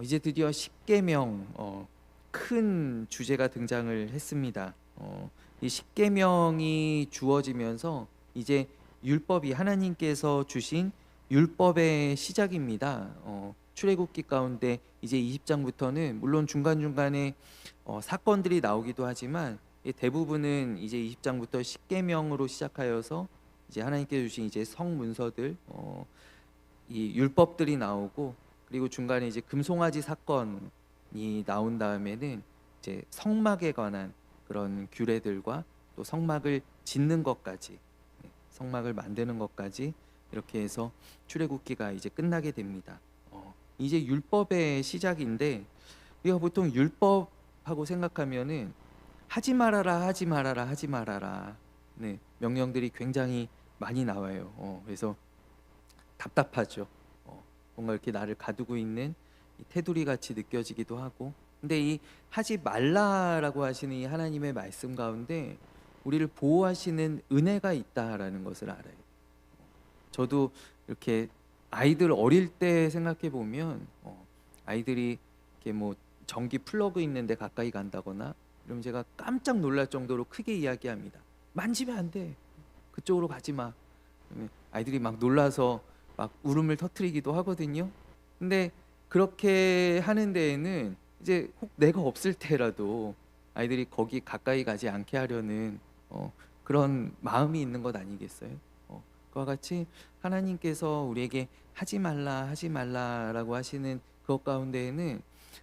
이제 드디어 십계명 큰 주제가 등장을 했습니다. 이 십계명이 주어지면서 이제 율법이 하나님께서 주신 율법의 시작입니다. 출애굽기 가운데 이제 20장부터는 물론 중간중간에 사건들이 나오기도 하지만 대부분은 이제 20장부터 십계명으로 시작하여서 이제 하나님께서 주신 이제 성문서들 이 율법들이 나오고, 그리고 중간에 이제 금송아지 사건이 나온 다음에는 이제 성막에 관한 그런 규례들과 또 성막을 짓는 것까지, 성막을 만드는 것까지 이렇게 해서 출애굽기가 이제 끝나게 됩니다. 이제 율법의 시작인데, 우리가 보통 율법하고 생각하면은 하지 말아라, 하지 말아라, 하지 말아라, 네, 명령들이 굉장히 많이 나와요. 그래서 답답하죠. 뭔가 이렇게 나를 가두고 있는 이 테두리 같이 느껴지기도 하고. 근데 이 하지 말라라고 하시는 이 하나님의 말씀 가운데 우리를 보호하시는 은혜가 있다라는 것을 알아요. 저도 이렇게 아이들 어릴 때 생각해 보면 아이들이 이렇게 뭐 전기 플러그 있는데 가까이 간다거나 이러면 제가 깜짝 놀랄 정도로 크게 이야기합니다. 만지면 안 돼. 그쪽으로 가지 마. 아이들이 막 놀라서 막 울음을 터뜨리기도 하거든요. 근데 그렇게 하는 데에는 이제 혹 내가 없을 때라도 아이들이 거기 가까이 가지 않게 하려는 그런 마음이 있는 것 아니겠어요? 그와 같이 하나님께서 우리에게 하지 말라, 하지 말라라고 하시는 그것 가운데에는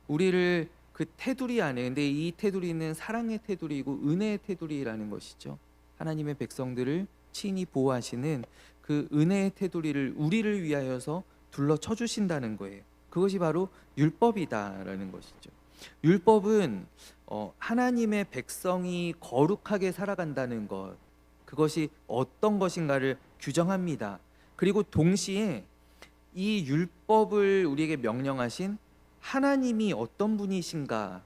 우리를 그 테두리 안에, 근데 이 테두리는 사랑의 테두리이고 은혜의 테두리라는 것이죠. 하나님의 백성들을 친히 보호하시는 그 은혜의 테두리를 우리를 위하여서 둘러쳐 주신다는 거예요. 그것이 바로 율법이다라는 것이죠. 율법은 하나님의 백성이 거룩하게 살아간다는 것, 그것이 어떤 것인가를 규정합니다. 그리고 동시에 이 율법을 우리에게 명령하신 하나님이 어떤 분이신가,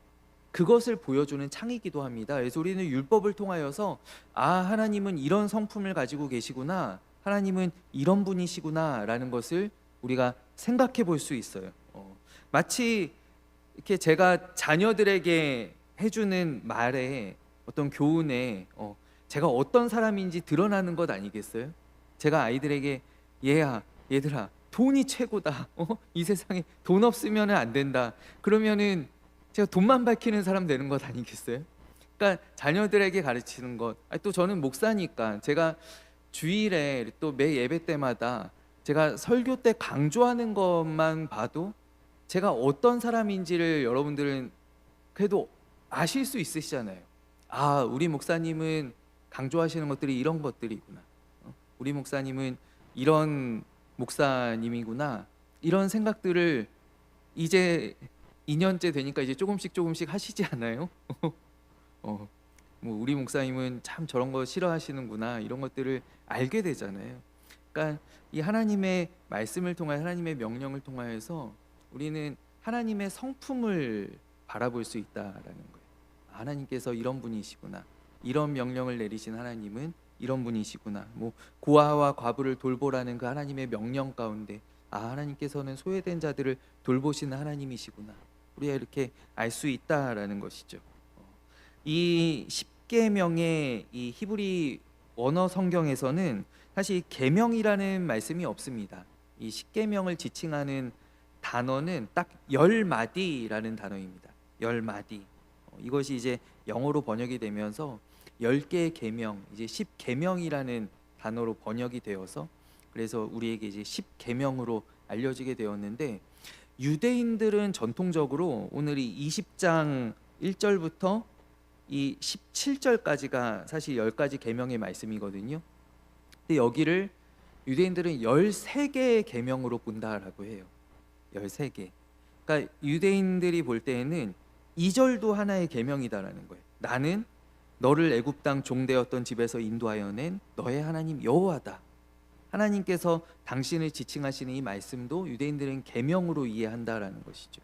그것을 보여주는 창이기도 합니다. 그래서 우리는 율법을 통하여서 하나님은 이런 성품을 가지고 계시구나, 하나님은 이런 분이시구나 라는 것을 우리가 생각해 볼 수 있어요. 마치 이렇게 제가 자녀들에게 해주는 말에, 어떤 교훈에 제가 어떤 사람인지 드러나는 것 아니겠어요? 제가 아이들에게 얘야, 얘들아, 돈이 최고다. 이 세상에 돈 없으면 안 된다. 그러면은 제가 돈만 밝히는 사람 되는 것 아니겠어요? 그러니까 자녀들에게 가르치는 것. 또 저는 목사니까 제가 주일에 또 매 예배 때마다 제가 설교 때 강조하는 것만 봐도 제가 어떤 사람인지를 여러분들은 그래도 아실 수 있으시잖아요. 우리 목사님은 강조하시는 것들이 이런 것들이구나. 우리 목사님은 이런 목사님이구나. 이런 생각들을 이제 2년째 되니까 이제 조금씩 조금씩 하시지 않아요? 뭐 우리 목사님은 참 저런 거 싫어하시는구나, 이런 것들을 알게 되잖아요. 그러니까 이 하나님의 말씀을 통하여, 하나님의 명령을 통하여서 우리는 하나님의 성품을 바라볼 수 있다라는 거예요. 하나님께서 이런 분이시구나, 이런 명령을 내리신 하나님은 이런 분이시구나. 뭐 고아와 과부를 돌보라는 그 하나님의 명령 가운데 하나님께서는 소외된 자들을 돌보시는 하나님이시구나, 우리가 이렇게 알 수 있다라는 것이죠. 이 십계명의 이 히브리 원어 성경에서는 사실 계명이라는 말씀이 없습니다. 이 십계명을 지칭하는 단어는 딱 10마디라는 단어입니다. 10마디. 이것이 이제 영어로 번역이 되면서 10개의 계명, 이제 10계명이라는 단어로 번역이 되어서, 그래서 우리에게 이제 10계명으로 알려지게 되었는데, 유대인들은 전통적으로 오늘 이 20장 1절부터 이 17절까지가 사실 10가지 계명의 말씀이거든요. 근데 여기를 유대인들은 13개의 계명으로 본다라고 해요. 13개. 그러니까 유대인들이 볼 때에는 2절도 하나의 계명이다라는 거예요. 나는 너를 애굽 땅 종되었던 집에서 인도하여 낸 너의 하나님 여호와다. 하나님께서 당신을 지칭하시는 이 말씀도 유대인들은 계명으로 이해한다라는 것이죠.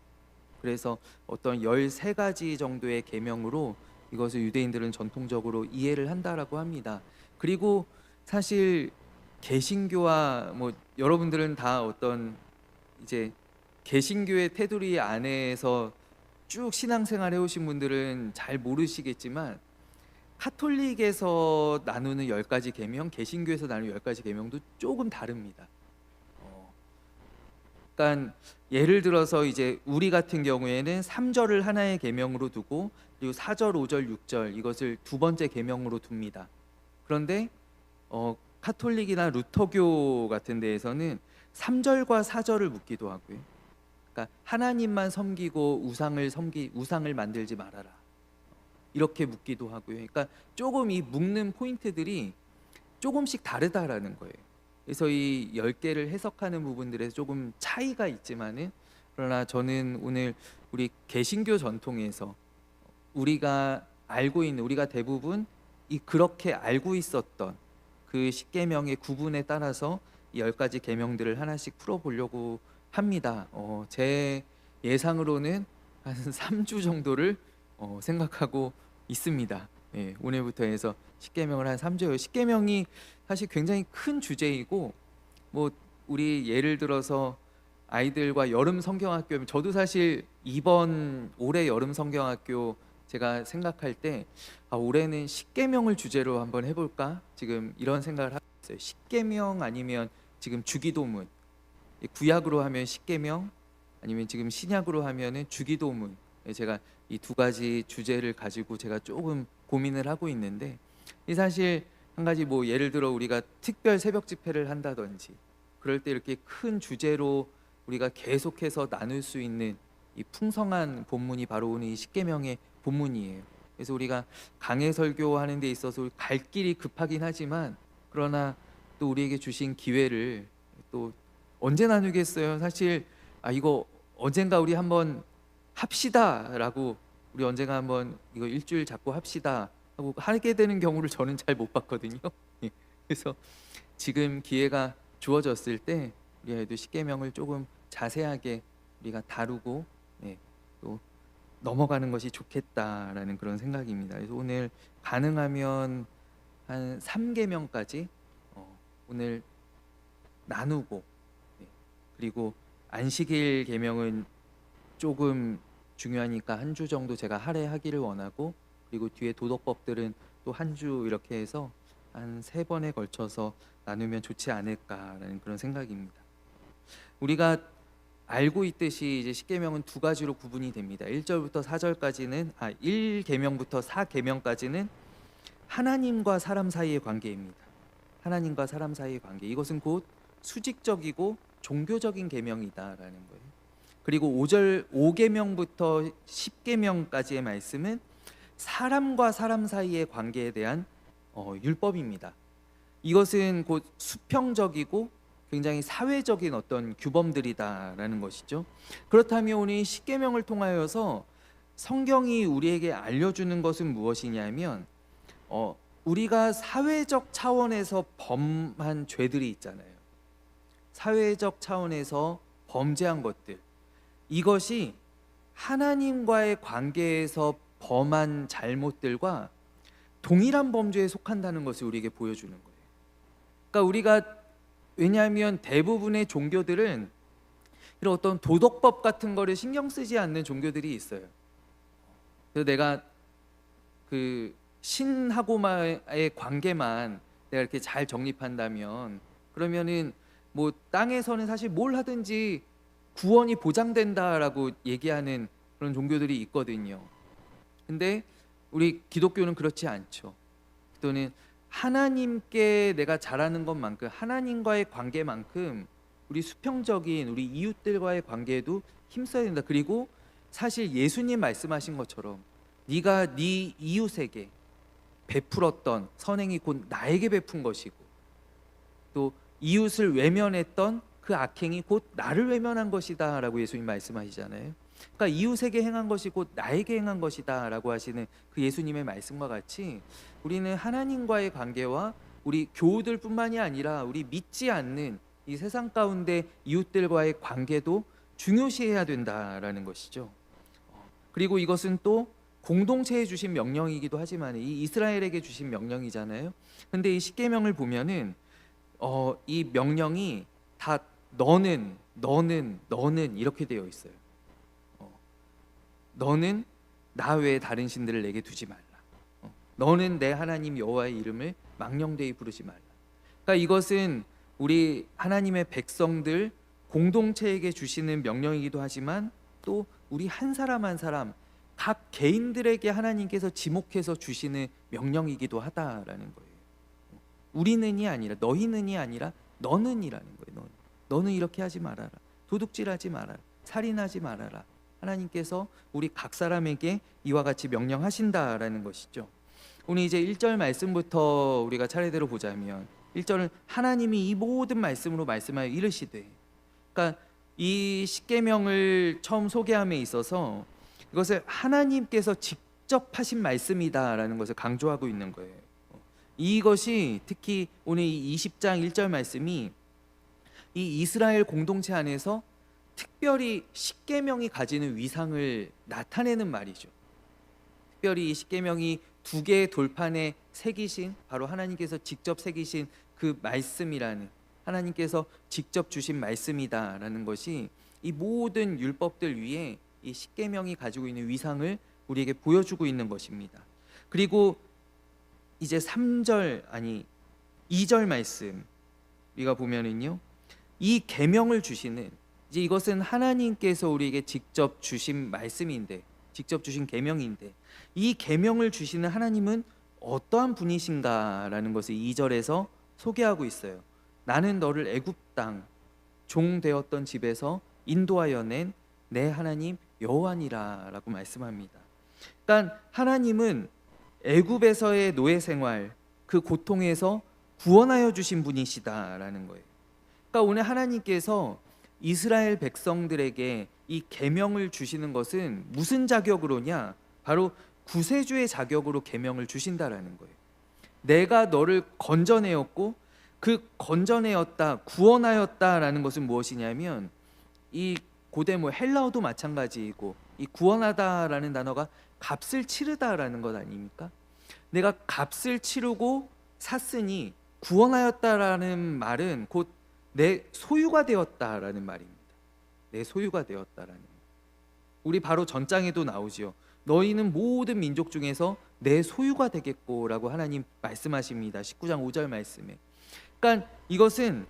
그래서 어떤 13가지 정도의 계명으로 이것을 유대인들은 전통적으로 이해를 한다라고 합니다. 그리고 사실 개신교와 뭐 여러분들은 다 어떤 이제 개신교의 테두리 안에서 쭉 신앙생활 해오신 분들은 잘 모르시겠지만 카톨릭에서 나누는 10가지 계명, 개신교에서 나누는 10가지 계명도 조금 다릅니다. 그러니까 예를 들어서 이제 우리 같은 경우에는 3절을 하나의 계명으로 두고 그리고 4절, 5절, 6절 이것을 두 번째 계명으로 둡니다. 그런데 카톨릭이나 루터교 같은 데에서는 3절과 4절을 묻기도 하고요. 그러니까 하나님만 섬기고 우상을 만들지 말아라. 이렇게 묻기도 하고요. 그러니까 조금 이 묻는 포인트들이 조금씩 다르다라는 거예요. 그래서 이 10개를 해석하는 부분들에서 조금 차이가 있지만은 그러나 저는 오늘 우리 개신교 전통에서 우리가 알고 있는 우리가 대부분 그렇게 알고 있었던 그 십계명의 구분에 따라서 이 10가지 계명들을 하나씩 풀어보려고 합니다. 제 예상으로는 한 3주 정도를 생각하고 있습니다. 예, 오늘부터 해서 십계명을 한 3주예요. 십계명이 사실 굉장히 큰 주제이고 뭐 우리 예를 들어서 아이들과 여름 성경학교, 저도 사실 이번 올해 여름 성경학교 제가 생각할 때 올해는 십계명을 주제로 한번 해볼까 지금 이런 생각을 하고 있어요. 십계명 아니면 지금 주기도문, 구약으로 하면 십계명 아니면 지금 신약으로 하면은 주기도문. 제가 이 두 가지 주제를 가지고 제가 조금 고민을 하고 있는데 사실 한 가지 뭐 예를 들어 우리가 특별 새벽 집회를 한다든지 그럴 때 이렇게 큰 주제로 우리가 계속해서 나눌 수 있는 이 풍성한 본문이 바로 오늘 이 십계명의 본문이에요. 그래서 우리가 강해 설교하는 데 있어서 갈 길이 급하긴 하지만 그러나 또 우리에게 주신 기회를 또 언제 나누겠어요? 사실 이거 언젠가 우리 한번 합시다라고 우리 언젠가 한번 이거 일주일 잡고 합시다 하고 하게 되는 경우를 저는 잘 못 봤거든요. 그래서 지금 기회가 주어졌을 때 우리 아이도 십계명을 조금 자세하게 우리가 다루고 또 넘어가는 것이 좋겠다라는 그런 생각입니다. 그래서 오늘 가능하면 한 3계명까지 오늘 나누고 그리고 안식일 계명은 조금 중요하니까 한 주 정도 제가 할애하기를 원하고 그리고 뒤에 도덕법들은 또 한 주 이렇게 해서 한 3번에 걸쳐서 나누면 좋지 않을까라는 그런 생각입니다. 우리가 알고 있듯이 이제 십계명은 두 가지로 구분이 됩니다. 1절부터 4절까지는 1계명부터 4계명까지는 하나님과 사람 사이의 관계입니다. 하나님과 사람 사이의 관계. 이것은 곧 수직적이고 종교적인 계명이다라는 거예요. 그리고 5계명부터 10계명까지의 말씀은 사람과 사람 사이의 관계에 대한 율법입니다. 이것은 곧 수평적이고 굉장히 사회적인 어떤 규범들이다라는 것이죠. 그렇다면 오늘 십계명을 통하여서 성경이 우리에게 알려주는 것은 무엇이냐면 우리가 사회적 차원에서 범한 죄들이 있잖아요. 사회적 차원에서 범죄한 것들, 이것이 하나님과의 관계에서 범한 잘못들과 동일한 범죄에 속한다는 것을 우리에게 보여주는 거예요. 그러니까 우리가 왜냐하면 대부분의 종교들은 이런 어떤 도덕법 같은 거를 신경 쓰지 않는 종교들이 있어요. 그래서 내가 그 신하고만의 관계만 내가 이렇게 잘 정립한다면 그러면은 뭐 땅에서는 사실 뭘 하든지 구원이 보장된다라고 얘기하는 그런 종교들이 있거든요. 근데 우리 기독교는 그렇지 않죠. 또는 하나님께 내가 잘하는 것만큼 하나님과의 관계만큼 우리 수평적인 우리 이웃들과의 관계에도 힘써야 된다. 그리고 사실 예수님 말씀하신 것처럼 네가 네 이웃에게 베풀었던 선행이 곧 나에게 베푼 것이고 또 이웃을 외면했던 그 악행이 곧 나를 외면한 것이다 라고 예수님 말씀하시잖아요. 그러니까 이웃에게 행한 것이 곧 나에게 행한 것이다 라고 하시는 그 예수님의 말씀과 같이 우리는 하나님과의 관계와 우리 교우들 뿐만이 아니라 우리 믿지 않는 이 세상 가운데 이웃들과의 관계도 중요시해야 된다라는 것이죠. 그리고 이것은 또 공동체에 주신 명령이기도 하지만 이 이스라엘에게 주신 명령이잖아요. 근데 이 십계명을 보면은 이 명령이 다 너는 너는 이렇게 되어 있어요. 너는 나 외에 다른 신들을 내게 두지 말라. 너는 내 하나님 여호와의 이름을 망령되이 부르지 말라. 그러니까 이것은 우리 하나님의 백성들 공동체에게 주시는 명령이기도 하지만 또 우리 한 사람 한 사람 각 개인들에게 하나님께서 지목해서 주시는 명령이기도 하다라는 거예요. 우리는이 아니라 너희는이 아니라 너는이라는 거예요. 너는 이렇게 하지 말아라. 도둑질하지 말아라. 살인하지 말아라. 하나님께서 우리 각 사람에게 이와 같이 명령하신다라는 것이죠. 오늘 이제 1절 말씀부터 우리가 차례대로 보자면 1절은 하나님이 이 모든 말씀으로 말씀하여 이르시되, 그러니까 이 십계명을 처음 소개함에 있어서 이것을 하나님께서 직접 하신 말씀이다라는 것을 강조하고 있는 거예요. 이것이 특히 오늘 이 20장 1절 말씀이 이 이스라엘 공동체 안에서 특별히 십계명이 가지는 위상을 나타내는 말이죠. 특별히 이 십계명이 두 개의 돌판에 새기신, 바로 하나님께서 직접 새기신 그 말씀이라는, 하나님께서 직접 주신 말씀이다라는 것이 이 모든 율법들 위에 이 십계명이 가지고 있는 위상을 우리에게 보여주고 있는 것입니다. 그리고 이제 2절 말씀 우리가 보면은요, 이 계명을 주시는, 이제 이것은 하나님께서 우리에게 직접 주신 말씀인데, 직접 주신 계명인데, 이 계명을 주시는 하나님은 어떠한 분이신가라는 것을 2절에서 소개하고 있어요. 나는 너를 애굽 땅 종 되었던 집에서 인도하여 낸 내 하나님 여호와니라라고 말씀합니다. 그러니까 하나님은 애굽에서의 노예 생활, 그 고통에서 구원하여 주신 분이시다라는 거예요. 그러니까 오늘 하나님께서 이스라엘 백성들에게 이 계명을 주시는 것은 무슨 자격으로냐? 바로 구세주의 자격으로 계명을 주신다라는 거예요. 내가 너를 건져내었고 그 건져내었다, 구원하였다라는 것은 무엇이냐면, 이 고대 헬라어도 마찬가지이고 이 구원하다라는 단어가 값을 치르다라는 것 아닙니까? 내가 값을 치르고 샀으니 구원하였다라는 말은 곧 내 소유가 되었다라는 말입니다. 내 소유가 되었다라는. 우리 바로 전장에도 나오지요. 너희는 모든 민족 중에서 내 소유가 되겠고라고 하나님 말씀하십니다. 19장 5절 말씀에. 그러니까 이것은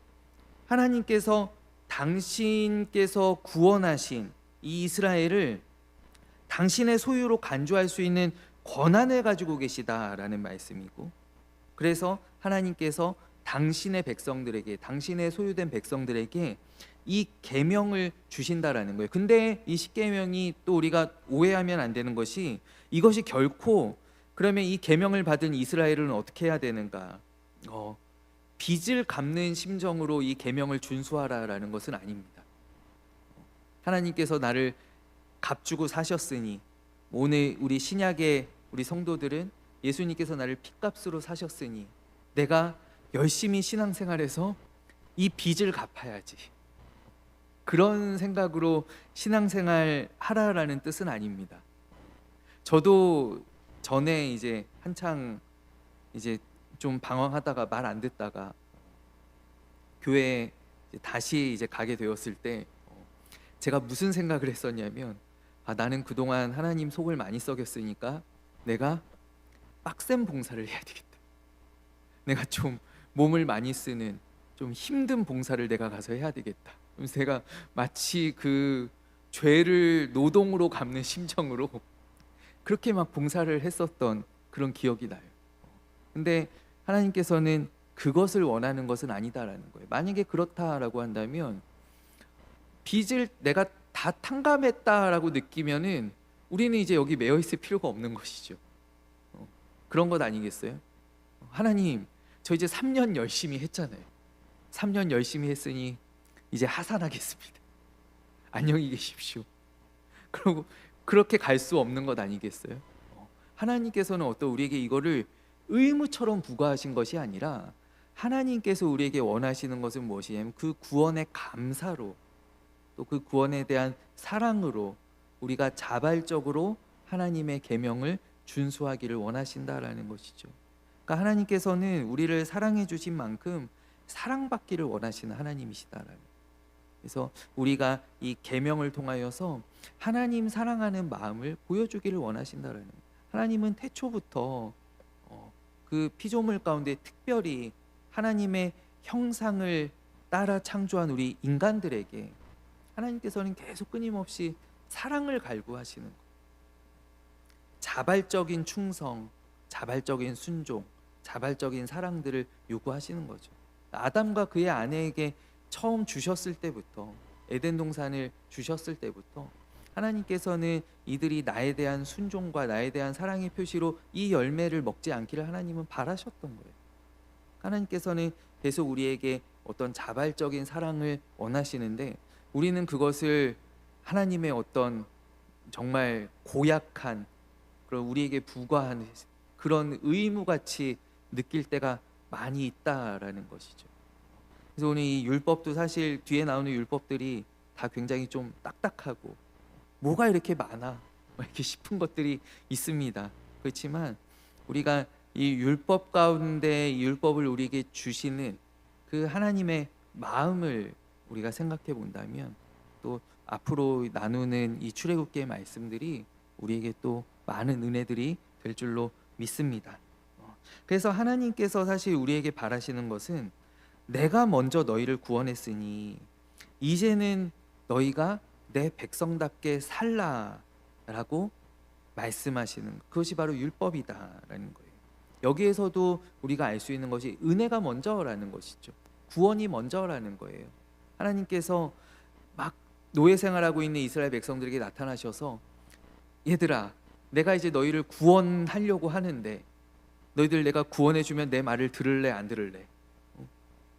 하나님께서 당신께서 구원하신 이 이스라엘을 당신의 소유로 간주할 수 있는 권한을 가지고 계시다라는 말씀이고, 그래서 하나님께서 당신의 백성들에게, 당신의 소유된 백성들에게 이 계명을 주신다라는 거예요. 근데 이 십계명이 또 우리가 오해하면 안 되는 것이, 이것이 결코 그러면 이 계명을 받은 이스라엘은 어떻게 해야 되는가? 빚을 갚는 심정으로 이 계명을 준수하라라는 것은 아닙니다. 하나님께서 나를 값주고 사셨으니, 오늘 우리 신약의 우리 성도들은 예수님께서 나를 핏값으로 사셨으니 내가 열심히 신앙생활해서 이 빚을 갚아야지, 그런 생각으로 신앙생활 하라라는 뜻은 아닙니다. 저도 전에 이제 한창 이제 좀 방황하다가 말 안 듣다가 교회에 다시 이제 가게 되었을 때 제가 무슨 생각을 했었냐면, 나는 그동안 하나님 속을 많이 썩였으니까 내가 빡센 봉사를 해야 되겠다. 내가 좀 몸을 많이 쓰는 좀 힘든 봉사를 내가 가서 해야 되겠다. 그래서 제가 마치 그 죄를 노동으로 갚는 심정으로 그렇게 막 봉사를 했었던 그런 기억이 나요. 근데 하나님께서는 그것을 원하는 것은 아니다라는 거예요. 만약에 그렇다라고 한다면, 빚을 내가 다 탕감했다라고 느끼면은 우리는 이제 여기 매여 있을 필요가 없는 것이죠. 그런 것 아니겠어요? 하나님, 저 이제 3년 열심히 했잖아요. 3년 열심히 했으니 이제 하산하겠습니다. 안녕히 계십시오. 그리고 그렇게 갈 수 없는 것 아니겠어요? 하나님께서는 우리에게 이거를 의무처럼 부과하신 것이 아니라, 하나님께서 우리에게 원하시는 것은 무엇이냐면 그 구원의 감사로, 또 그 구원에 대한 사랑으로 우리가 자발적으로 하나님의 계명을 준수하기를 원하신다라는 것이죠. 그러니까 하나님께서는 우리를 사랑해 주신 만큼 사랑받기를 원하시는 하나님이시다라는. 그래서 우리가 이 계명을 통하여서 하나님 사랑하는 마음을 보여주기를 원하신다라는 거예요. 하나님은 태초부터 그 피조물 가운데 특별히 하나님의 형상을 따라 창조한 우리 인간들에게 하나님께서는 계속 끊임없이 사랑을 갈구하시는 거예요. 자발적인 충성, 자발적인 순종, 자발적인 사랑들을 요구하시는 거죠. 아담과 그의 아내에게 처음 주셨을 때부터, 에덴 동산을 주셨을 때부터 하나님께서는 이들이 나에 대한 순종과 나에 대한 사랑의 표시로 이 열매를 먹지 않기를 하나님은 바라셨던 거예요. 하나님께서는 계속 우리에게 어떤 자발적인 사랑을 원하시는데, 우리는 그것을 하나님의 어떤 정말 고약한 그런 우리에게 부과한 그런 의무같이 느낄 때가 많이 있다라는 것이죠. 그래서 오늘 이 율법도 사실 뒤에 나오는 율법들이 다 굉장히 좀 딱딱하고 뭐가 이렇게 많아 이렇게 싶은 것들이 있습니다. 그렇지만 우리가 이 율법 가운데 이 율법을 우리에게 주시는 그 하나님의 마음을 우리가 생각해 본다면, 또 앞으로 나누는 이 출애굽기의 말씀들이 우리에게 또 많은 은혜들이 될 줄로 믿습니다. 그래서 하나님께서 사실 우리에게 바라시는 것은, 내가 먼저 너희를 구원했으니 이제는 너희가 내 백성답게 살라라고 말씀하시는, 그것이 바로 율법이다라는 거예요. 여기에서도 우리가 알 수 있는 것이 은혜가 먼저라는 것이죠. 구원이 먼저라는 거예요. 하나님께서 막 노예 생활하고 있는 이스라엘 백성들에게 나타나셔서, 얘들아, 내가 이제 너희를 구원하려고 하는데 너희들 내가 구원해 주면 내 말을 들을래 안 들을래?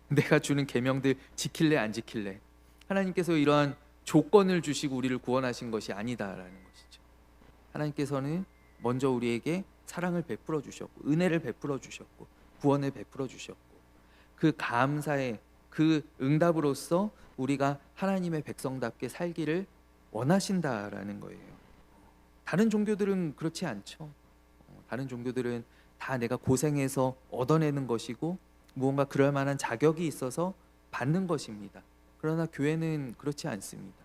내가 주는 계명들 지킬래 안 지킬래? 하나님께서 이러한 조건을 주시고 우리를 구원하신 것이 아니다라는 것이죠. 하나님께서는 먼저 우리에게 사랑을 베풀어 주셨고, 은혜를 베풀어 주셨고, 구원을 베풀어 주셨고, 그 감사의 그 응답으로써 우리가 하나님의 백성답게 살기를 원하신다라는 거예요. 다른 종교들은 그렇지 않죠. 다른 종교들은 다 내가 고생해서 얻어내는 것이고 무언가 그럴 만한 자격이 있어서 받는 것입니다. 그러나 교회는 그렇지 않습니다.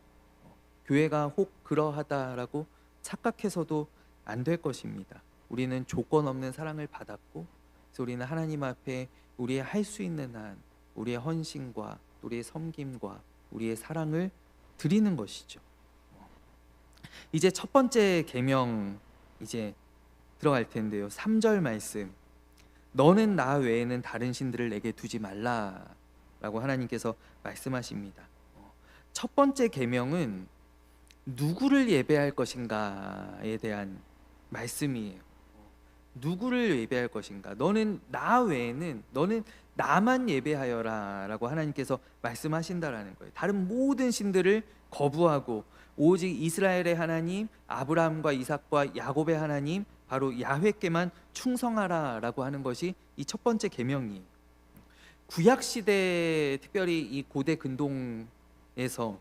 교회가 혹 그러하다라고 착각해서도 안 될 것입니다. 우리는 조건 없는 사랑을 받았고, 그래서 우리는 하나님 앞에 우리의 할 수 있는 한 우리의 헌신과 우리의 섬김과 우리의 사랑을 드리는 것이죠. 이제 첫 번째 계명 이제 들어갈 텐데요. 3절 말씀, 너는 나 외에는 다른 신들을 내게 두지 말라라고 하나님께서 말씀하십니다. 첫 번째 계명은 누구를 예배할 것인가에 대한 말씀이에요. 누구를 예배할 것인가? 너는 나 외에는, 너는 나만 예배하여라 라고 하나님께서 말씀하신다라는 거예요. 다른 모든 신들을 거부하고 오직 이스라엘의 하나님, 아브라함과 이삭과 야곱의 하나님, 바로 야훼께만 충성하라 라고 하는 것이 이 첫 번째 계명이에요. 구약시대, 특별히 이 고대 근동에서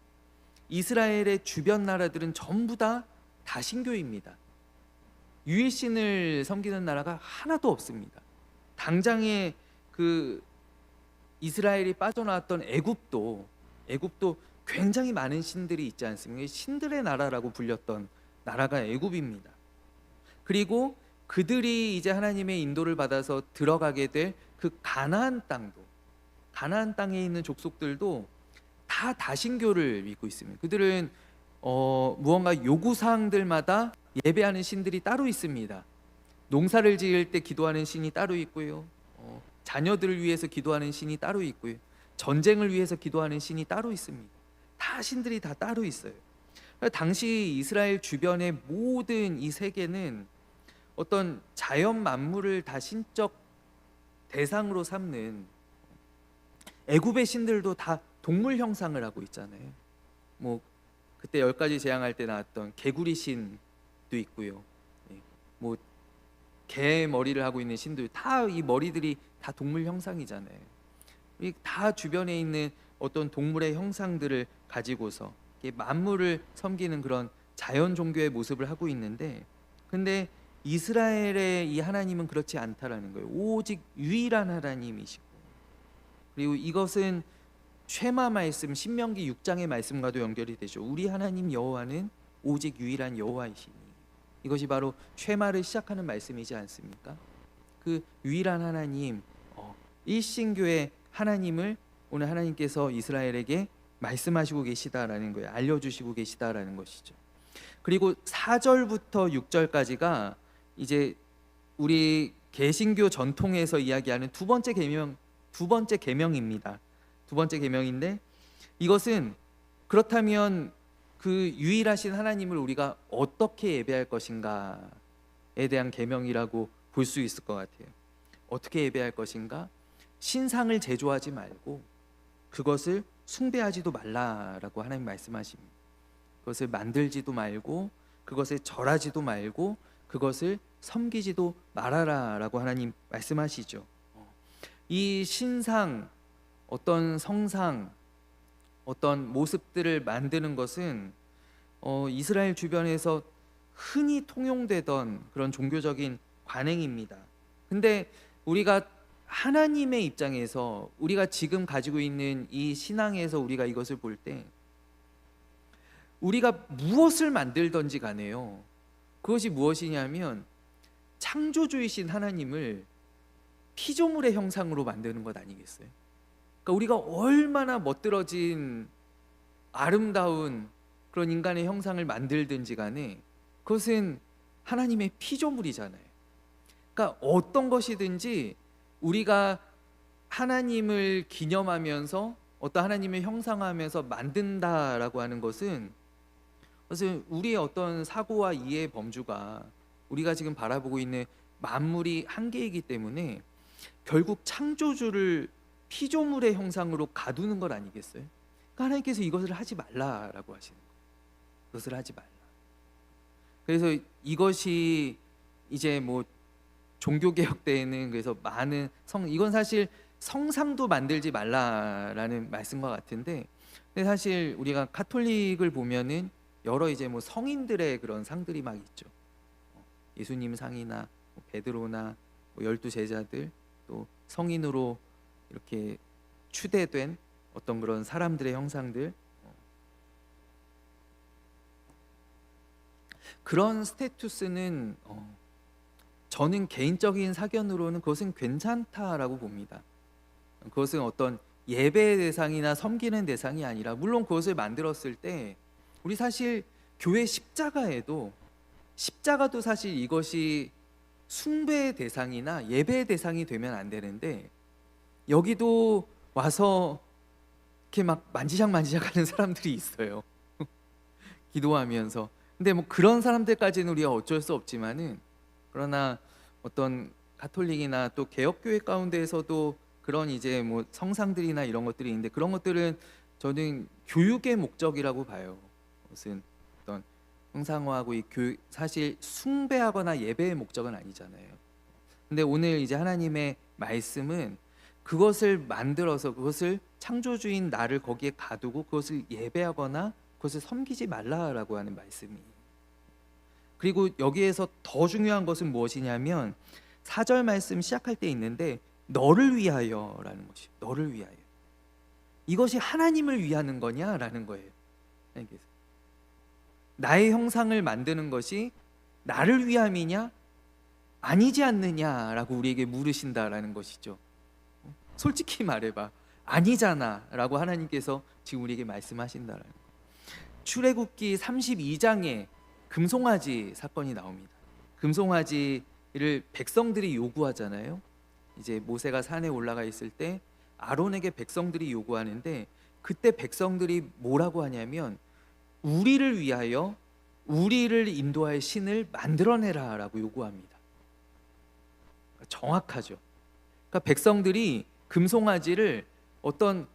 이스라엘의 주변 나라들은 전부 다 다신교입니다. 유일신을 섬기는 나라가 하나도 없습니다. 당장에 그 이스라엘이 빠져나왔던 애굽도 굉장히 많은 신들이 있지 않습니까? 신들의 나라라고 불렸던 나라가 애굽입니다. 그리고 그들이 이제 하나님의 인도를 받아서 들어가게 될 그 가나안 땅에 있는 족속들도 다 다신교를 믿고 있습니다. 그들은 무언가 요구사항들마다 예배하는 신들이 따로 있습니다. 농사를 지을 때 기도하는 신이 따로 있고요, 자녀들을 위해서 기도하는 신이 따로 있고요, 전쟁을 위해서 기도하는 신이 따로 있습니다. 다 신들이 다 따로 있어요. 당시 이스라엘 주변의 모든 이 세계는 어떤 자연 만물을 다 신적 대상으로 삼는, 애굽의 신들도 다 동물 형상을 하고 있잖아요. 뭐 그때 10가지 재앙할 때 나왔던 개구리 신도 있고요, 뭐 개 머리를 하고 있는 신들, 다 이 머리들이 다 동물 형상이잖아요. 다 주변에 있는 어떤 동물의 형상들을 가지고서 만물을 섬기는 그런 자연 종교의 모습을 하고 있는데, 근데 이스라엘의 이 하나님은 그렇지 않다라는 거예요. 오직 유일한 하나님이시고, 그리고 이것은 쉐마 말씀 신명기 6장의 말씀과도 연결이 되죠. 우리 하나님 여호와는 오직 유일한 여호와이시니. 이것이 바로 쉐마를 시작하는 말씀이지 않습니까? 그 유일한 하나님, 일신교의 하나님을 오늘 하나님께서 이스라엘에게 말씀하시고 계시다라는 거예요. 알려주시고 계시다라는 것이죠. 그리고 4절부터 6절까지가 이제 우리 개신교 전통에서 이야기하는 두 번째 계명입니다. 두 번째 계명인데, 이것은 그렇다면 그 유일하신 하나님을 우리가 어떻게 예배할 것인가에 대한 계명이라고 볼 수 있을 것 같아요. 어떻게 예배할 것인가? 신상을 제조하지 말고 그것을 숭배하지도 말라라고 하나님 말씀하십니다. 그것을 만들지도 말고 그것을 절하지도 말고 그것을 섬기지도 말아라라고 하나님 말씀하시죠. 이 신상, 어떤 성상, 어떤 모습들을 만드는 것은 이스라엘 주변에서 흔히 통용되던 그런 종교적인 관행입니다. 근데 우리가 하나님의 입장에서, 우리가 지금 가지고 있는 이 신앙에서 우리가 이것을 볼 때, 우리가 무엇을 만들든지 간에요, 그것이 무엇이냐면 창조주이신 하나님을 피조물의 형상으로 만드는 것 아니겠어요? 그러니까 우리가 얼마나 멋들어진 아름다운 그런 인간의 형상을 만들든지 간에 그것은 하나님의 피조물이잖아요. 그러니까 어떤 것이든지 우리가 하나님을 기념하면서 어떤 하나님을 형상화하면서 만든다라고 하는 것은, 그것은 우리의 어떤 사고와 이해의 범주가 우리가 지금 바라보고 있는 만물이 한계이기 때문에 결국 창조주를 피조물의 형상으로 가두는 것 아니겠어요? 그러니까 하나님께서 이것을 하지 말라라고 하시는 거예요. 그것을 하지 말라. 그래서 이것이 이제 뭐 종교개혁 때에는 그래서 많은 이건 사실 성상도 만들지 말라라는 말씀과 같은데, 근데 사실 우리가 카톨릭을 보면은 여러 이제 뭐 성인들의 그런 상들이 막 있죠. 예수님 상이나 베드로나 12 제자들, 또 성인으로 이렇게 추대된 어떤 그런 사람들의 형상들, 그런 스테투스는 저는 개인적인 사견으로는 그것은 괜찮다라고 봅니다. 그것은 어떤 예배의 대상이나 섬기는 대상이 아니라, 물론 그것을 만들었을 때 우리 사실 교회 십자가도 사실 이것이 숭배의 대상이나 예배의 대상이 되면 안 되는데, 여기도 와서 이렇게 막 만지작 하는 사람들이 있어요. 기도하면서. 근데 뭐 그런 사람들까지는 우리가 어쩔 수 없지만은, 그러나 어떤 가톨릭이나 또 개혁교회 가운데에서도 그런 이제 뭐 성상들이나 이런 것들이 있는데, 그런 것들은 저는 교육의 목적이라고 봐요. 무슨 어떤 형상화하고 이 교육, 사실 숭배하거나 예배의 목적은 아니잖아요. 근데 오늘 이제 하나님의 말씀은 그것을 만들어서, 그것을 창조주인 나를 거기에 가두고 그것을 예배하거나 그것을 섬기지 말라라고 하는 말씀이에요. 그리고 여기에서 더 중요한 것은 무엇이냐면 4절 말씀 시작할 때 있는데, 너를 위하여라는 것이, 너를 위하여. 이것이 하나님을 위하는 거냐라는 거예요. 나의 형상을 만드는 것이 나를 위함이냐 아니지 않느냐라고 우리에게 물으신다라는 것이죠. 솔직히 말해봐, 아니잖아 라고 하나님께서 지금 우리에게 말씀하신다라는 거예요. 출애굽기 32장에 금송아지 사건이 나옵니다. 금송아지를 백성들이 요구하잖아요. 이제 모세가 산에 올라가 있을 때 아론에게 백성들이 요구하는데, 그때 백성들이 뭐라고 하냐면 우리를 위하여 우리를 인도할 신을 만들어내라 라고 요구합니다. 정확하죠. 그러니까 백성들이 금송아지를 어떤,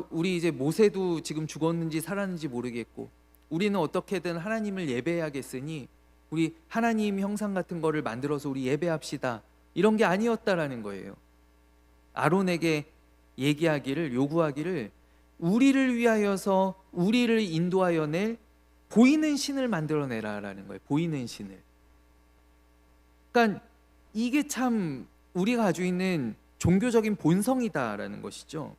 우리 이제 모세도 지금 죽었는지 살았는지 모르겠고 우리는 어떻게든 하나님을 예배해야겠으니 우리 하나님 형상 같은 거를 만들어서 우리 예배합시다, 이런 게 아니었다라는 거예요. 아론에게 요구하기를 우리를 위하여서 우리를 인도하여 낼 보이는 신을 만들어내라라는 거예요. 보이는 신을. 그러니까 이게 참 우리가 가지고 있는 종교적인 본성이다라는 것이죠.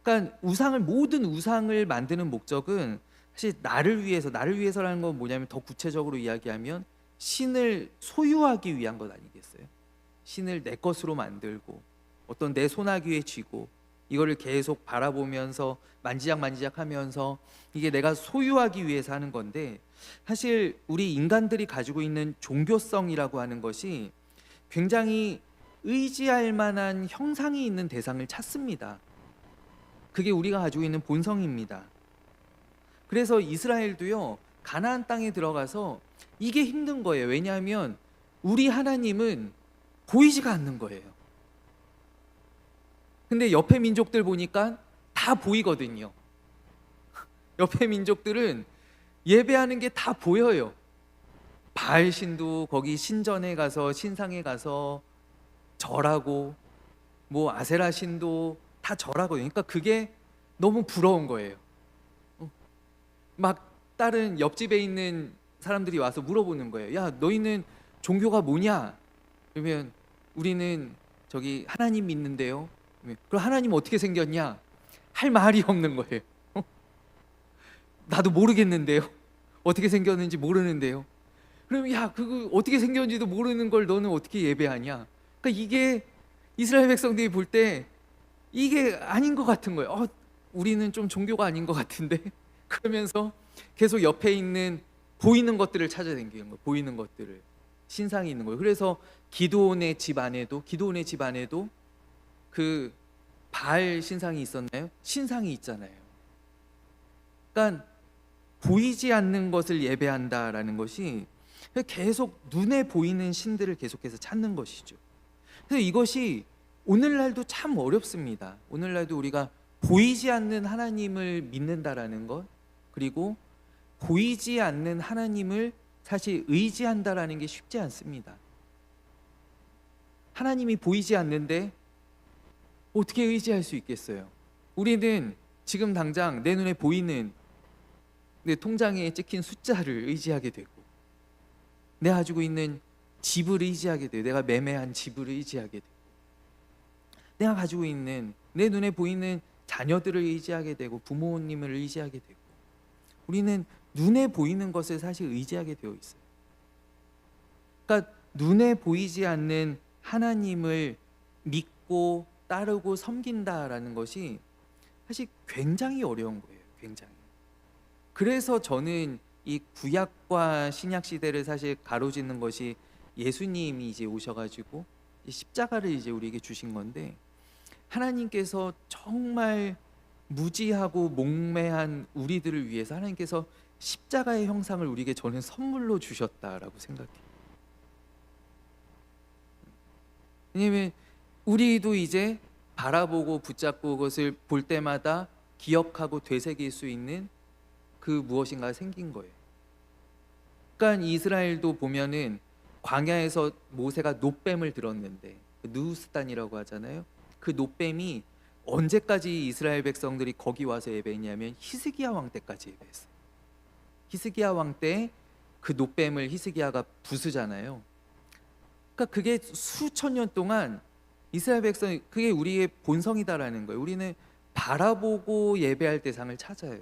그러니까 모든 우상을 만드는 목적은 사실 나를 위해서라는 건 뭐냐면, 더 구체적으로 이야기하면 신을 소유하기 위한 것 아니겠어요? 신을 내 것으로 만들고 어떤 내 손아귀에 쥐고 이거를 계속 바라보면서 만지작 하면서 이게 내가 소유하기 위해서 하는 건데, 사실 우리 인간들이 가지고 있는 종교성이라고 하는 것이 굉장히 의지할 만한 형상이 있는 대상을 찾습니다. 그게 우리가 가지고 있는 본성입니다. 그래서 이스라엘도요, 가나안 땅에 들어가서 이게 힘든 거예요. 왜냐하면 우리 하나님은 보이지가 않는 거예요. 근데 옆에 민족들 보니까 다 보이거든요. 옆에 민족들은 예배하는 게 다 보여요. 바알 신도 거기 신전에 가서, 신상에 가서 절하고, 뭐 아세라 신도 다 절하거든요. 그러니까 그게 너무 부러운 거예요. 막 다른 옆집에 있는 사람들이 와서 물어보는 거예요. 야, 너희는 종교가 뭐냐? 그러면 우리는 저기 하나님 믿는데요. 그럼 하나님 어떻게 생겼냐? 할 말이 없는 거예요. 나도 모르겠는데요. 어떻게 생겼는지 모르는데요. 그럼 야, 그거 어떻게 생겼는지도 모르는 걸 너는 어떻게 예배하냐? 그러니까 이게 이스라엘 백성들이 볼 때 이게 아닌 것 같은 거예요. 우리는 좀 종교가 아닌 것 같은데. 그러면서 계속 옆에 있는 보이는 것들을 찾아다니는 거예요. 보이는 것들을, 신상이 있는 거예요. 그래서 기드온의 집 안에도 그 바알 신상이 있었나요? 신상이 있잖아요. 그러니까 보이지 않는 것을 예배한다라는 것이 계속 눈에 보이는 신들을 계속해서 찾는 것이죠. 그래서 이것이 오늘날도 참 어렵습니다. 오늘날도 우리가 보이지 않는 하나님을 믿는다라는 것, 그리고 보이지 않는 하나님을 사실 의지한다라는 게 쉽지 않습니다. 하나님이 보이지 않는데 어떻게 의지할 수 있겠어요? 우리는 지금 당장 내 눈에 보이는 내 통장에 찍힌 숫자를 의지하게 되고, 내가 가지고 있는 집을 의지하게 돼요. 내가 매매한 집을 의지하게 되고, 내가 가지고 있는 내 눈에 보이는 자녀들을 의지하게 되고, 부모님을 의지하게 되고, 우리는 눈에 보이는 것을 사실 의지하게 되어 있어요. 그러니까 눈에 보이지 않는 하나님을 믿고 따르고 섬긴다라는 것이 사실 굉장히 어려운 거예요. 굉장히. 그래서 저는 이 구약과 신약 시대를 사실 가로짓는 것이 예수님이 이제 오셔가지고 십자가를 이제 우리에게 주신 건데, 하나님께서 정말 무지하고 목매한 우리들을 위해서 하나님께서 십자가의 형상을 우리에게 저는 선물로 주셨다라고 생각해요. 왜냐하면 우리도 이제 바라보고 붙잡고 그것을 볼 때마다 기억하고 되새길 수 있는 그 무엇인가 생긴 거예요. 그러니까 이스라엘도 보면은 광야에서 모세가 놋뱀을 들었는데, 느우스단이라고 하잖아요. 그 놋뱀이 언제까지 이스라엘 백성들이 거기 와서 예배했냐면 히스기야 왕 때까지 예배했어요. 히스기야 왕 때 그 놋뱀을 히스기야가 부수잖아요. 그러니까 그게 수천 년 동안 이스라엘 백성이, 그게 우리의 본성이다라는 거예요. 우리는 바라보고 예배할 대상을 찾아요.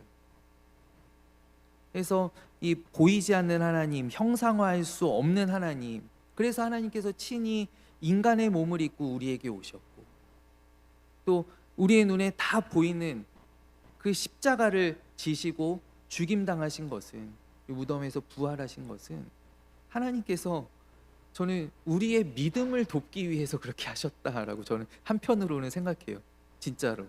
그래서 이 보이지 않는 하나님, 형상화할 수 없는 하나님, 그래서 하나님께서 친히 인간의 몸을 입고 우리에게 오셨고, 또 우리의 눈에 다 보이는 그 십자가를 지시고 죽임당하신 것은, 무덤에서 부활하신 것은 하나님께서, 저는 우리의 믿음을 돕기 위해서 그렇게 하셨다라고 저는 한편으로는 생각해요. 진짜로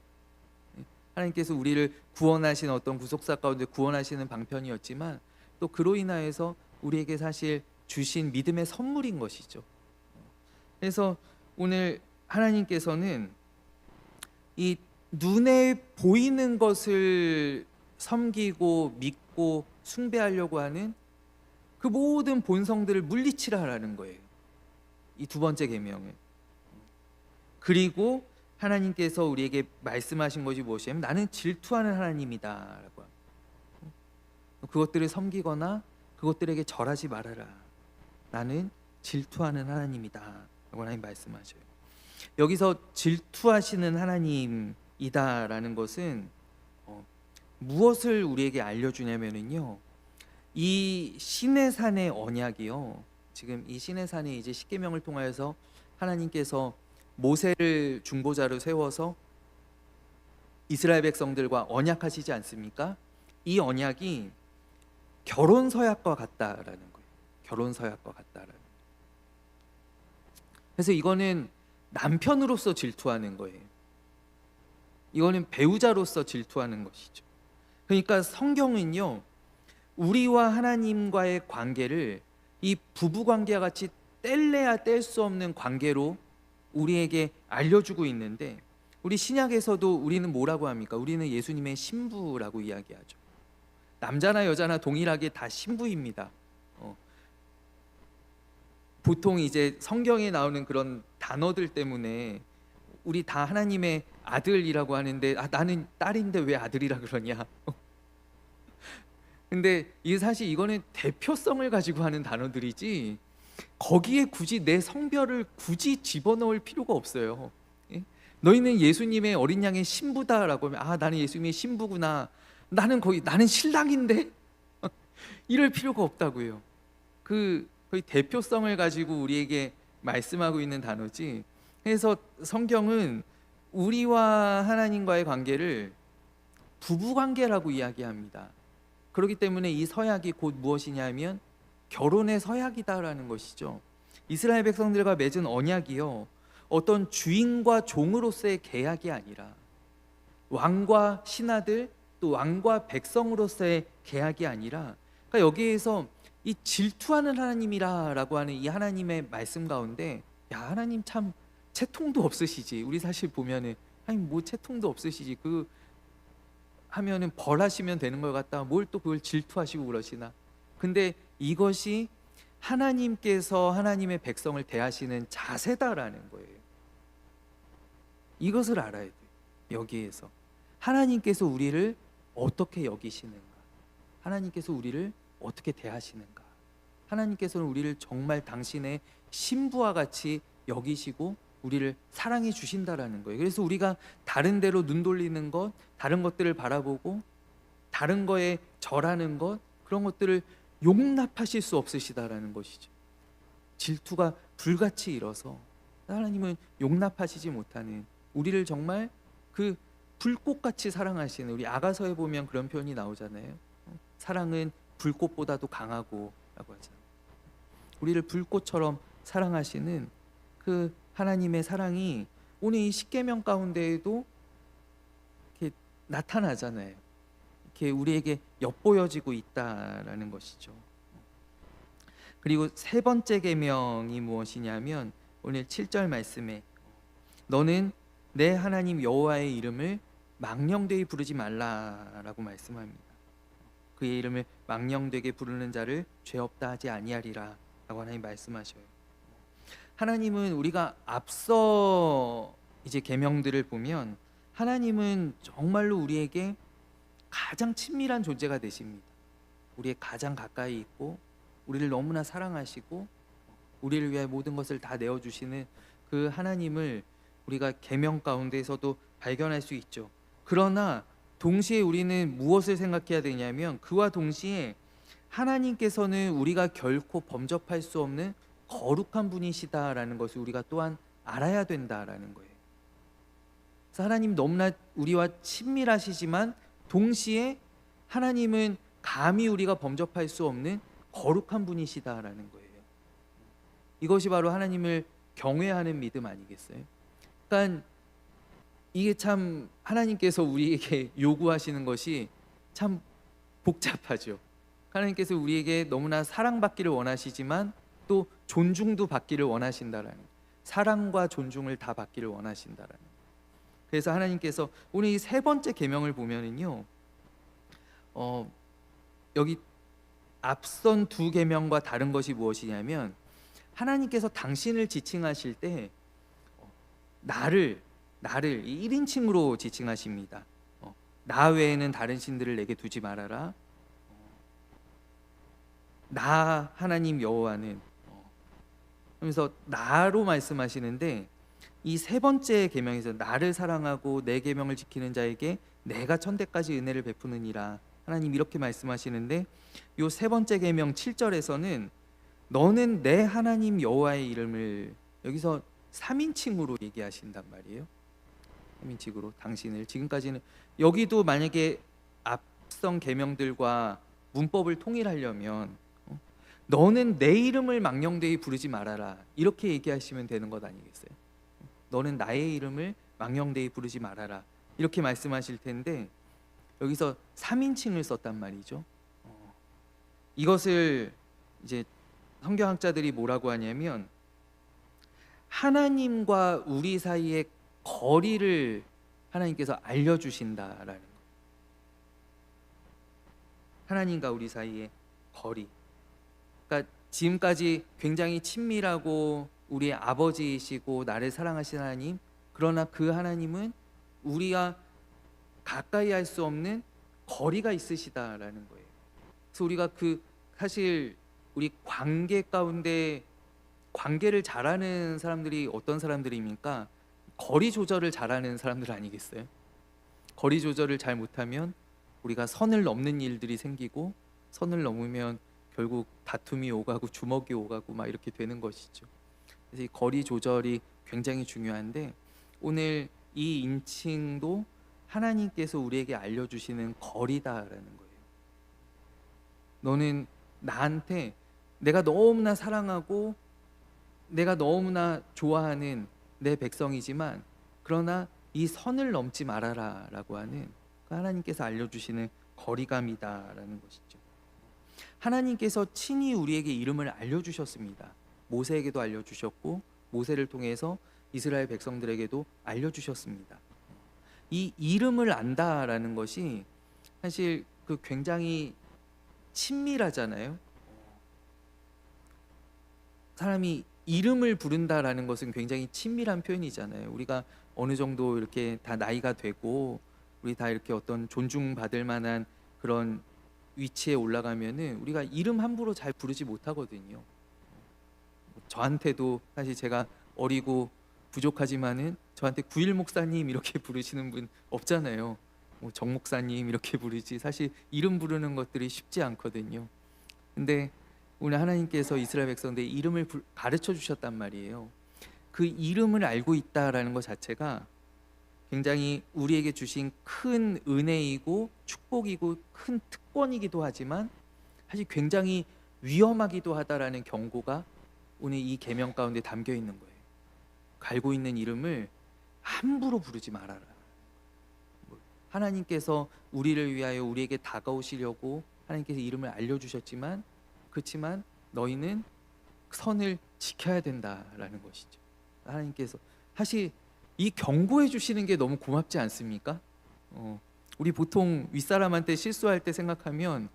하나님께서 우리를 구원하신 어떤 구속사 가운데 구원하시는 방편이었지만, 또 그로 인하여서 우리에게 사실 주신 믿음의 선물인 것이죠. 그래서 오늘 하나님께서는 이 눈에 보이는 것을 섬기고 믿고 숭배하려고 하는 그 모든 본성들을 물리치라 하라는 거예요. 이 두 번째 계명은. 그리고 하나님께서 우리에게 말씀하신 것이 무엇이냐면, 나는 질투하는 하나님이다라고. 그것들을 섬기거나 그것들에게 절하지 말아라. 나는 질투하는 하나님이다라고 하나님 말씀하셔요. 여기서 질투하시는 하나님, 이다라는 것은 무엇을 우리에게 알려주냐면은요, 이 시내산의 언약이요, 지금 이 시내산에 이제 십계명을 통하여서 하나님께서 모세를 중보자로 세워서 이스라엘 백성들과 언약하시지 않습니까? 이 언약이 결혼 서약과 같다라는 거예요. 결혼 서약과 같다라는. 그래서 이거는 남편으로서 질투하는 거예요. 이거는 배우자로서 질투하는 것이죠. 그러니까 성경은요, 우리와 하나님과의 관계를 이 부부 관계와 같이 뗄래야 뗄 수 없는 관계로 우리에게 알려주고 있는데, 우리 신약에서도 우리는 뭐라고 합니까? 우리는 예수님의 신부라고 이야기하죠. 남자나 여자나 동일하게 다 신부입니다. 보통 이제 성경에 나오는 그런 단어들 때문에 우리 다 하나님의 아들이라고 하는데, 나는 딸인데 왜 아들이라 그러냐. 근데 이게 사실 이거는 대표성을 가지고 하는 단어들이지, 거기에 굳이 내 성별을 굳이 집어넣을 필요가 없어요. 예? 너희는 예수님의 어린 양의 신부다라고 하면, 나는 예수님의 신부구나, 나는 신랑인데 이럴 필요가 없다고요. 거의 대표성을 가지고 우리에게 말씀하고 있는 단어지. 그래서 성경은 우리와 하나님과의 관계를 부부 관계라고 이야기합니다. 그렇기 때문에 이 서약이 곧 무엇이냐면 결혼의 서약이다라는 것이죠. 이스라엘 백성들과 맺은 언약이요, 어떤 주인과 종으로서의 계약이 아니라 왕과 신하들, 또 왕과 백성으로서의 계약이 아니라, 그러니까 여기에서 이 질투하는 하나님이라고 하는 이 하나님의 말씀 가운데, 야, 하나님 참 채통도 없으시지. 우리 사실 보면은 하나님 뭐 채통도 없으시지, 하면은 벌하시면 되는 걸 갖다가 뭘 또 그걸 질투하시고 그러시나. 근데 이것이 하나님께서 하나님의 백성을 대하시는 자세다라는 거예요. 이것을 알아야 돼요. 여기에서 하나님께서 우리를 어떻게 여기시는가, 하나님께서 우리를 어떻게 대하시는가, 하나님께서는 우리를 정말 당신의 신부와 같이 여기시고 우리를 사랑해 주신다라는 거예요. 그래서 우리가 다른 데로 눈 돌리는 것, 다른 것들을 바라보고 다른 거에 절하는 것, 그런 것들을 용납하실 수 없으시다라는 것이죠. 질투가 불같이 일어서 하나님은 용납하시지 못하는, 우리를 정말 그 불꽃같이 사랑하시는, 우리 아가서에 보면 그런 표현이 나오잖아요. 사랑은 불꽃보다도 강하고 라고 하잖아요. 우리를 불꽃처럼 사랑하시는 그 하나님의 사랑이 오늘 이 십계명 가운데에도 이렇게 나타나잖아요. 이렇게 우리에게 엿보여지고 있다라는 것이죠. 그리고 세 번째 계명이 무엇이냐면 오늘 7절 말씀에, 너는 내 하나님 여호와의 이름을 망령되이 부르지 말라라고 말씀합니다. 그의 이름을 망령되게 부르는 자를 죄 없다 하지 아니하리라 라고 하나님 말씀하셔요. 하나님은 우리가 앞서 이제 계명들을 보면 하나님은 정말로 우리에게 가장 친밀한 존재가 되십니다. 우리의 가장 가까이 있고 우리를 너무나 사랑하시고 우리를 위해 모든 것을 다 내어주시는 그 하나님을 우리가 계명 가운데에서도 발견할 수 있죠. 그러나 동시에 우리는 무엇을 생각해야 되냐면, 그와 동시에 하나님께서는 우리가 결코 범접할 수 없는 거룩한 분이시다라는 것을 우리가 또한 알아야 된다라는 거예요. 그래서 하나님 너무나 우리와 친밀하시지만 동시에 하나님은 감히 우리가 범접할 수 없는 거룩한 분이시다라는 거예요. 이것이 바로 하나님을 경외하는 믿음 아니겠어요? 그러니까 이게 참 하나님께서 우리에게 요구하시는 것이 참 복잡하죠. 하나님께서 우리에게 너무나 사랑받기를 원하시지만 또 존중도 받기를 원하신다라는, 사랑과 존중을 다 받기를 원하신다라는. 그래서 하나님께서 오늘 이 세 번째 계명을 보면은요, 여기 앞선 두 계명과 다른 것이 무엇이냐면, 하나님께서 당신을 지칭하실 때 나를 1인칭으로 지칭하십니다. 나 외에는 다른 신들을 내게 두지 말아라. 나 하나님 여호와는, 그래서 나로 말씀하시는데, 이 세 번째 계명에서 나를 사랑하고 내 계명을 지키는 자에게 내가 천대까지 은혜를 베푸느니라, 하나님 이렇게 말씀하시는데, 요 세 번째 계명 7절에서는 너는 내 하나님 여호와의 이름을, 여기서 3인칭으로 얘기하신단 말이에요. 3인칭으로 당신을. 지금까지는 여기도 만약에 앞선 계명들과 문법을 통일하려면 너는 내 이름을 망령되이 부르지 말아라, 이렇게 얘기하시면 되는 것 아니겠어요? 너는 나의 이름을 망령되이 부르지 말아라, 이렇게 말씀하실 텐데 여기서 3인칭을 썼단 말이죠. 이것을 이제 성경학자들이 뭐라고 하냐면 하나님과 우리 사이의 거리를 하나님께서 알려주신다라는 거예요. 하나님과 우리 사이의 거리. 그러니까 지금까지 굉장히 친밀하고 우리의 아버지이시고 나를 사랑하신 하나님, 그러나 그 하나님은 우리가 가까이 할 수 없는 거리가 있으시다라는 거예요. 그래서 우리가 사실 우리 관계 가운데 관계를 잘하는 사람들이 어떤 사람들입니까? 거리 조절을 잘하는 사람들 아니겠어요? 거리 조절을 잘 못하면 우리가 선을 넘는 일들이 생기고, 선을 넘으면 결국 다툼이 오가고 주먹이 오가고 막 이렇게 되는 것이죠. 그래서 이 거리 조절이 굉장히 중요한데, 오늘 이 인칭도 하나님께서 우리에게 알려주시는 거리다라는 거예요. 너는 나한테, 내가 너무나 사랑하고 내가 너무나 좋아하는 내 백성이지만 그러나 이 선을 넘지 말아라 라고 하는 하나님께서 알려주시는 거리감이다라는 것이죠. 하나님께서 친히 우리에게 이름을 알려주셨습니다. 모세에게도 알려주셨고 모세를 통해서 이스라엘 백성들에게도 알려주셨습니다. 이 이름을 안다라는 것이 사실 굉장히 친밀하잖아요. 사람이 이름을 부른다라는 것은 굉장히 친밀한 표현이잖아요. 우리가 어느 정도 이렇게 다 나이가 되고 우리 다 이렇게 어떤 존중받을 만한 그런 위치에 올라가면은 우리가 이름 함부로 잘 부르지 못하거든요. 저한테도 사실 제가 어리고 부족하지만은 저한테 구일 목사님 이렇게 부르시는 분 없잖아요. 정 목사님 이렇게 부르지 사실 이름 부르는 것들이 쉽지 않거든요. 근데 오늘 하나님께서 이스라엘 백성들의 이름을 가르쳐 주셨단 말이에요. 그 이름을 알고 있다라는 것 자체가 굉장히 우리에게 주신 큰 은혜이고 축복이고 큰 특권이기도 하지만 사실 굉장히 위험하기도 하다라는 경고가 오늘 이 계명 가운데 담겨 있는 거예요. 알고 있는 이름을 함부로 부르지 말아라. 하나님께서 우리를 위하여 우리에게 다가오시려고 하나님께서 이름을 알려주셨지만, 그렇지만 너희는 선을 지켜야 된다라는 것이죠. 하나님께서 사실 이 경고해 주시는 게 너무 고맙지 않습니까? 우리 보통 윗사람한테 실수할 때 생각하면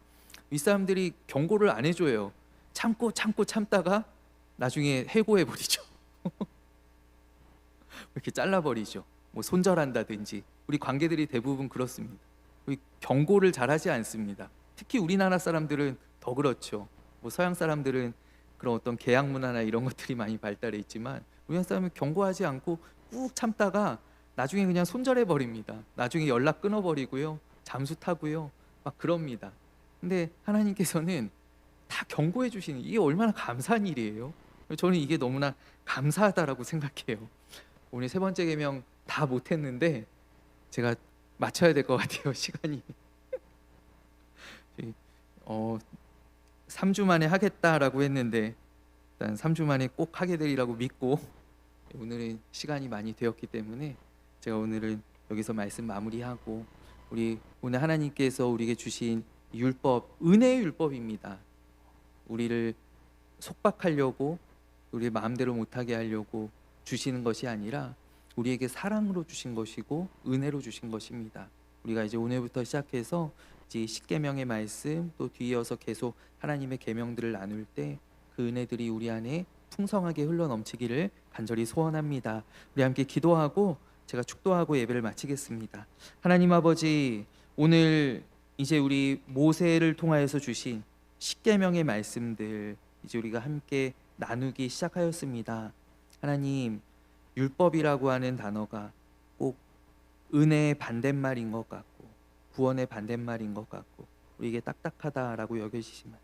윗사람들이 경고를 안 해줘요. 참다가 나중에 해고해 버리죠. 이렇게 잘라버리죠. 손절한다든지. 우리 관계들이 대부분 그렇습니다. 우리 경고를 잘하지 않습니다. 특히 우리나라 사람들은 더 그렇죠. 서양 사람들은 그런 어떤 계약 문화나 이런 것들이 많이 발달해 있지만 우리나라 사람은 경고하지 않고 꾹 참다가 나중에 그냥 손절해 버립니다. 나중에 연락 끊어버리고요, 잠수 타고요, 막 그럽니다. 근데 하나님께서는 다 경고해 주시는, 이게 얼마나 감사한 일이에요. 저는 이게 너무나 감사하다라고 생각해요. 오늘 세 번째 계명 다 못했는데 제가 맞춰야 될 것 같아요. 시간이 3주 만에 하겠다라고 했는데 일단 3주 만에 꼭 하게 되리라고 믿고, 오늘은 시간이 많이 되었기 때문에 제가 오늘은 여기서 말씀 마무리하고, 우리 오늘 하나님께서 우리에게 주신 율법, 은혜의 율법입니다. 우리를 속박하려고, 우리의 마음대로 못하게 하려고 주시는 것이 아니라 우리에게 사랑으로 주신 것이고 은혜로 주신 것입니다. 우리가 이제 오늘부터 시작해서 이제 십계명의 말씀, 또 뒤이어서 계속 하나님의 계명들을 나눌 때 그 은혜들이 우리 안에 풍성하게 흘러 넘치기를 간절히 소원합니다. 우리 함께 기도하고 제가 축도하고 예배를 마치겠습니다. 하나님 아버지, 오늘 이제 우리 모세를 통하여서 주신 십계명의 말씀들 이제 우리가 함께 나누기 시작하였습니다. 하나님, 율법이라고 하는 단어가 꼭 은혜의 반대말인 것 같고 구원의 반대말인 것 같고 우리에게 딱딱하다라고 여겨지지만,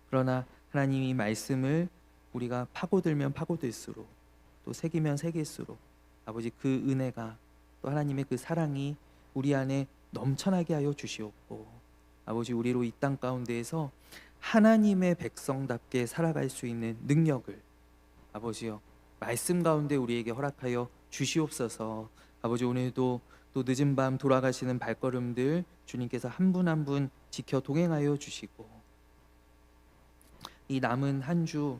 그러나 하나님이 말씀을 우리가 파고들면 파고들수록 또 새기면 새길수록 아버지 그 은혜가 또 하나님의 그 사랑이 우리 안에 넘쳐나게 하여 주시옵고, 아버지 우리로 이 땅 가운데에서 하나님의 백성답게 살아갈 수 있는 능력을 아버지여 말씀 가운데 우리에게 허락하여 주시옵소서. 아버지 오늘도 또 늦은 밤 돌아가시는 발걸음들 주님께서 한 분 한 분 지켜 동행하여 주시고, 이 남은 한 주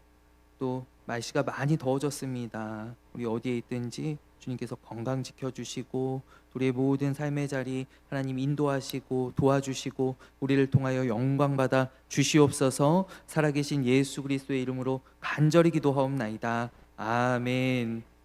또 날씨가 많이 더워졌습니다. 우리 어디에 있든지 주님께서 건강 지켜주시고 우리의 모든 삶의 자리 하나님 인도하시고 도와주시고 우리를 통하여 영광 받아 주시옵소서. 살아계신 예수 그리스도의 이름으로 간절히 기도하옵나이다. 아멘.